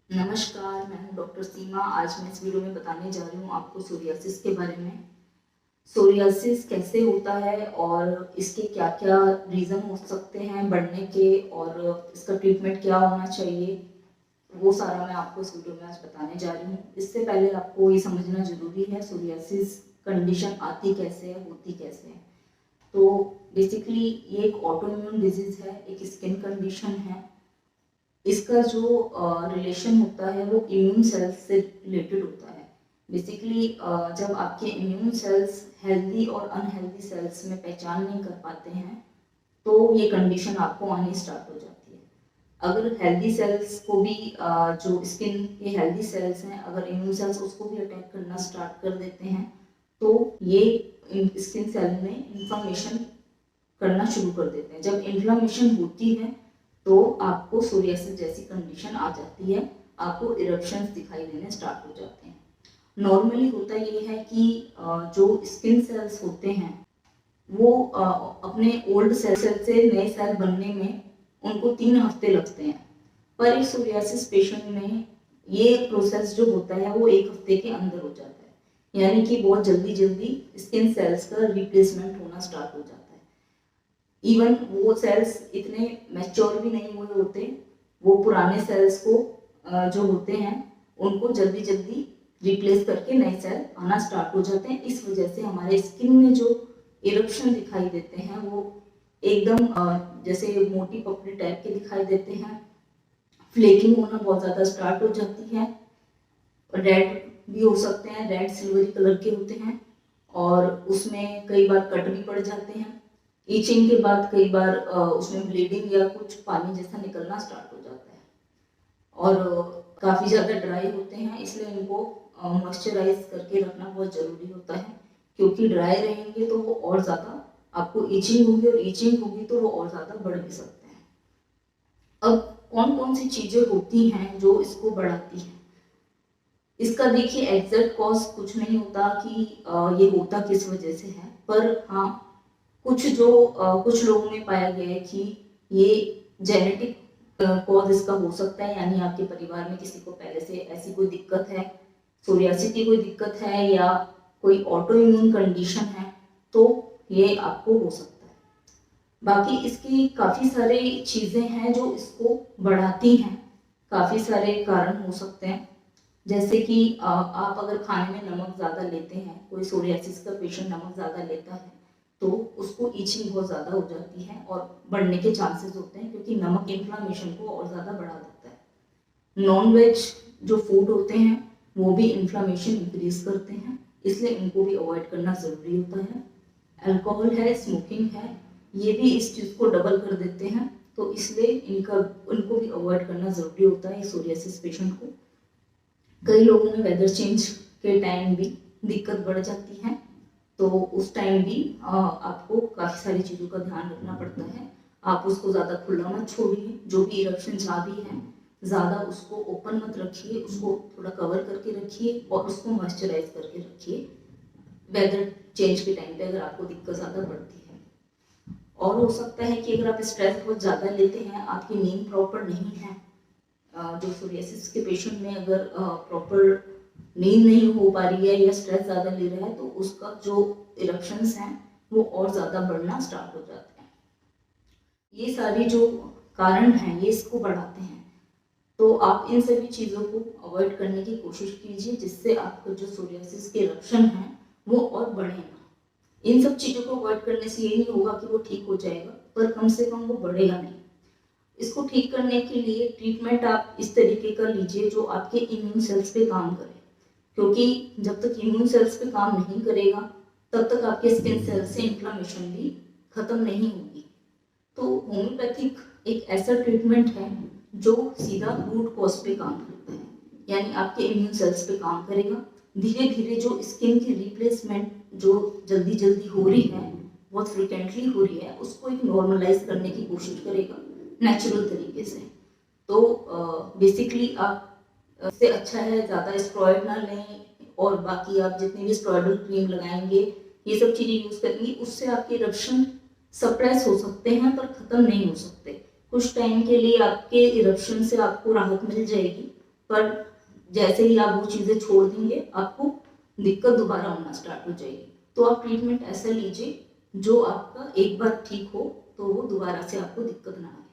नमस्कार, मैं हूँ डॉक्टर सीमा। आज मैं इस वीडियो में बताने जा रही हूँ आपको सोरियासिस के बारे में। सोरियासिस कैसे होता है और इसके क्या-क्या रीज़न हो सकते हैं बढ़ने के और इसका ट्रीटमेंट क्या होना चाहिए, वो सारा मैं आपको इस वीडियो में आज बताने जा रही हूँ। इससे पहले आपको ये समझना ज़रूरी है सोरियासिस कंडीशन आती कैसे है, होती कैसे है। तो बेसिकली ये एक ऑटोइम्यून डिजीज़ है, एक स्किन कंडीशन है। इसका जो रिलेशन होता है वो इम्यून सेल्स से रिलेटेड होता है। बेसिकली जब आपके इम्यून सेल्स हेल्दी और अनहेल्दी सेल्स में पहचान नहीं कर पाते हैं तो ये कंडीशन आपको आनी स्टार्ट हो जाती है। अगर हेल्दी सेल्स को भी जो स्किन के हेल्दी सेल्स हैं, अगर इम्यून सेल्स उसको भी अटैक करना स्टार्ट कर देते हैं तो ये स्किन सेल में इंफ्लेमेशन करना शुरू कर देते हैं। जब इन्फ्लेमेशन होती है तो आपको सोरियासिस जैसी कंडीशन आ जाती है, आपको इरप्शंस दिखाई देने स्टार्ट हो जाते हैं। नॉर्मली होता ये है कि जो स्किन सेल्स होते हैं वो अपने ओल्ड सेल से नए सेल बनने में उनको 3 हफ्ते लगते हैं, पर एक सोरियासिस पेशेंट में ये प्रोसेस जो होता है वो 1 हफ्ते के अंदर हो जाता है। यानी कि बहुत जल्दी जल्दी स्किन सेल्स का रिप्लेसमेंट होना स्टार्ट हो जाता है। इवन वो सेल्स इतने मैच्योर भी नहीं हुए होते, वो पुराने सेल्स को जो होते हैं उनको जल्दी जल्दी रिप्लेस करके नए सेल आना स्टार्ट हो जाते हैं। इस वजह से हमारे स्किन में जो इरप्शन दिखाई देते हैं वो एकदम जैसे मोटी पपड़ी टाइप के दिखाई देते हैं। फ्लेकिंग होना बहुत ज़्यादा स्टार्ट हो जाती है। रेड भी हो सकते हैं, रेड सिल्वरी कलर के होते हैं और उसमें कई बार कट भी पड़ जाते हैं। ईचिंग के बाद कई बार उसमें ब्लीडिंग या कुछ पानी जैसा निकलना स्टार्ट हो जाता है और काफ़ी ज़्यादा ड्राई होते हैं, इसलिए इनको मॉइस्चराइज करके रखना बहुत ज़रूरी होता है, क्योंकि ड्राई रहेंगे तो वो और ज़्यादा आपको ईचिंग होगी और ईचिंग होगी तो वो और ज़्यादा बढ़ भी सकते हैं। अब कौन कौन सी चीज़ें होती हैं जो इसको बढ़ाती हैं? इसका देखिए एग्जैक्ट कॉज कुछ नहीं होता कि ये होता किस वजह से है, पर हाँ कुछ लोगों में पाया गया है कि ये जेनेटिक कॉज इसका हो सकता है। यानी आपके परिवार में किसी को पहले से ऐसी कोई दिक्कत है, सोरियासिस की कोई दिक्कत है या कोई ऑटो इम्यून कंडीशन है, तो ये आपको हो सकता है। बाकी इसकी काफ़ी सारी चीज़ें हैं जो इसको बढ़ाती हैं, काफ़ी सारे कारण हो सकते हैं। जैसे कि आप अगर खाने में नमक ज़्यादा लेते हैं, कोई सोरियासिस का पेशेंट नमक ज़्यादा लेता है तो उसको ईचिंग बहुत ज़्यादा हो जाती है और बढ़ने के चांसेस होते हैं, क्योंकि नमक इन्फ्लामेशन को और ज़्यादा बढ़ा देता है। नॉन वेज जो फूड होते हैं वो भी इन्फ्लामेशन इंक्रीज करते हैं, इसलिए इनको भी अवॉइड करना ज़रूरी होता है। अल्कोहल है, स्मोकिंग है, ये भी इस चीज़ को डबल कर देते हैं, तो इसलिए इनको भी अवॉइड करना ज़रूरी होता है सोरियासिस पेशेंट को। कई लोगों में वेदर चेंज के टाइम भी दिक्कत बढ़ जाती है, तो उस टाइम भी आपको काफ़ी सारी चीज़ों का ध्यान रखना पड़ता है। आप उसको ज़्यादा खुला मत छोड़िए, जो भी इरप्शन जहाँ भी है ज़्यादा उसको ओपन मत रखिए, उसको थोड़ा कवर करके रखिए और उसको मॉइस्चराइज करके रखिए वेदर चेंज के टाइम पे अगर आपको दिक्कत ज़्यादा बढ़ती है। और हो सकता है कि अगर आप स्ट्रेस बहुत ज़्यादा लेते हैं, आपकी नींद प्रॉपर नहीं है, जो सोरियासिस के पेशेंट में अगर प्रॉपर नींद नहीं हो पा रही है या स्ट्रेस ज़्यादा ले रहा है तो उसका जो इरप्शंस हैं वो और ज़्यादा बढ़ना स्टार्ट हो जाते हैं। ये सारी जो कारण हैं ये इसको बढ़ाते हैं, तो आप इन सभी चीज़ों को अवॉइड करने की कोशिश कीजिए, जिससे आपका जो सोरियासिस के इरप्शन हैं वो और बढ़े ना। इन सब चीज़ों को अवॉइड करने से ये नहीं होगा कि वो ठीक हो जाएगा, पर कम से कम वो बढ़ेगा नहीं। इसको ठीक करने के लिए ट्रीटमेंट आप इस तरीके का लीजिए जो आपके इम्यून सेल्स पे काम करे, क्योंकि जब तक इम्यून सेल्स पे काम नहीं करेगा तब तक आपके स्किन सेल्स से इन्फ्लेमेशन भी खत्म नहीं होगी। तो होम्योपैथिक एक ऐसा ट्रीटमेंट है जो सीधा रूट कॉज पे काम करता है, यानी आपके इम्यून सेल्स पे काम करेगा। धीरे धीरे जो स्किन की रिप्लेसमेंट जो जल्दी जल्दी हो रही है, बहुत फ्रिक्वेंटली हो रही है, उसको एक नॉर्मलाइज करने की कोशिश करेगा नेचुरल तरीके से। तो बेसिकली आप से अच्छा है ज़्यादा स्टेरॉइड ना लें, और बाकी आप जितनी भी स्टेरॉइडल क्रीम लगाएंगे, ये सब चीज़ें यूज़ करेंगे, उससे आपके इरप्शन सप्रेस हो सकते हैं पर ख़त्म नहीं हो सकते। कुछ टाइम के लिए आपके इरप्शन से आपको राहत मिल जाएगी, पर जैसे ही आप वो चीज़ें छोड़ देंगे आपको दिक्कत दोबारा होना स्टार्ट हो जाएगी। तो आप ट्रीटमेंट ऐसा लीजिए जो आपका एक बार ठीक हो तो वो दोबारा से आपको दिक्कत ना आए।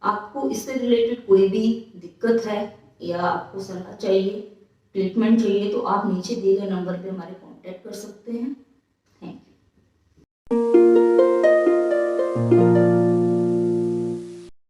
आपको इससे रिलेटेड कोई भी दिक्कत है या आपको सलाह चाहिए, ट्रीटमेंट चाहिए, तो आप नीचे दिए गए नंबर पे हमारे कांटेक्ट कर सकते हैं।